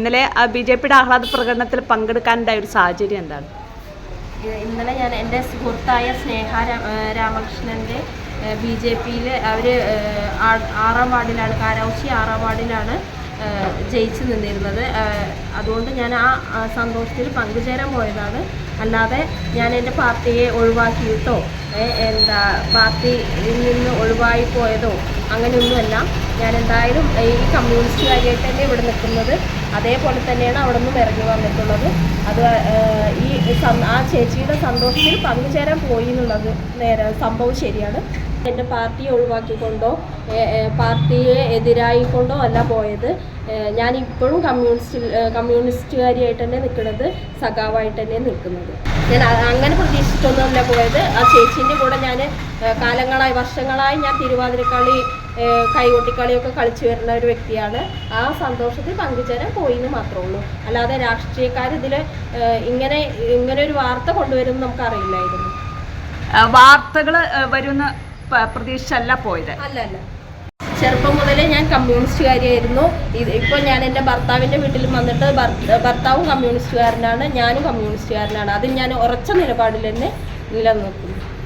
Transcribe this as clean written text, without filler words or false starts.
ഇന്നലെ ബി.ജെ.പിയുടെ ആഹ്ലാദ പ്രകടനത്തിൽ പങ്കെടുക്കാനുണ്ടായ ഒരു സാഹചര്യം എന്താണ്? ഇന്നലെ ഞാൻ എൻ്റെ സുഹൃത്തായ സ്നേഹ രാമകൃഷ്ണൻ്റെ ബി.ജെ.പിയിൽ അവർ 6-ാം വാർഡിലാണ്, കാരാവശ്ശി 6-ാം വാർഡിലാണ് ജയിച്ചു നിന്നിരുന്നത്. അതുകൊണ്ട് ഞാൻ ആ സന്തോഷത്തിൽ പങ്കുചേരാൻ പോയതാണ്. അല്ലാതെ ഞാൻ എൻ്റെ പാർട്ടിയെ ഒഴിവാക്കിയിട്ടോ പാർട്ടിയിൽ നിന്ന് ഒഴിവായി പോയതോ അങ്ങനെയൊന്നുമല്ല. ഞാൻ എന്തായാലും ഈ കമ്മ്യൂണിസ്റ്റുകാരിയായിട്ട് തന്നെ ഇവിടെ നിൽക്കുന്നത്. അതേപോലെ തന്നെയാണ് അവിടെ നിന്നും ഇറങ്ങി വന്നിട്ടുള്ളത്. അത് ആ ചേച്ചിയുടെ സന്തോഷത്തിൽ പങ്കുചേരാൻ പോയി എന്നുള്ളത് സംഭവം ശരിയാണ്. എൻ്റെ പാർട്ടിയെ ഒഴിവാക്കിക്കൊണ്ടോ പാർട്ടിയെ എതിരായിക്കൊണ്ടോ അല്ല പോയത്. ഞാനിപ്പോഴും കമ്മ്യൂണിസ്റ്റുകാരിയായിട്ട് തന്നെ നിൽക്കുന്നത്, സഖാവായിട്ട് തന്നെ നിൽക്കുന്നത്. ഞാൻ അങ്ങനെ പ്രതീക്ഷിച്ചിട്ടൊന്നുമല്ല പോയത്. ആ ചേച്ചീൻ്റെ കൂടെ ഞാൻ വർഷങ്ങളായി ഞാൻ തിരുവാതിരക്കളി, കൈകൊട്ടിക്കളിയൊക്കെ കളിച്ചു വരുന്ന ഒരു വ്യക്തിയാണ്. ആ സന്തോഷത്തിൽ പങ്കുചേരാൻ പോയി എന്ന് മാത്രമേ ഉള്ളൂ. അല്ലാതെ രാഷ്ട്രീയക്കാരിതിൽ ഇങ്ങനെ ഒരു വാർത്ത കൊണ്ടുവരുമെന്ന് നമുക്കറിയില്ലായിരുന്നു. വാർത്തകൾ വരുന്ന പ്രതീക്ഷയല്ല പോയത്. അല്ല, ചെറുപ്പം മുതലേ ഞാൻ കമ്മ്യൂണിസ്റ്റുകാരിയായിരുന്നു. ഇപ്പോൾ ഞാൻ എൻ്റെ ഭർത്താവിൻ്റെ വീട്ടിൽ വന്നിട്ട് ഭർത്താവും കമ്മ്യൂണിസ്റ്റുകാരനാണ്, ഞാനും കമ്മ്യൂണിസ്റ്റുകാരനാണ്. അതിൽ ഞാൻ ഉറച്ച നിലപാടിൽ തന്നെ നിലനിൽക്കുന്നു.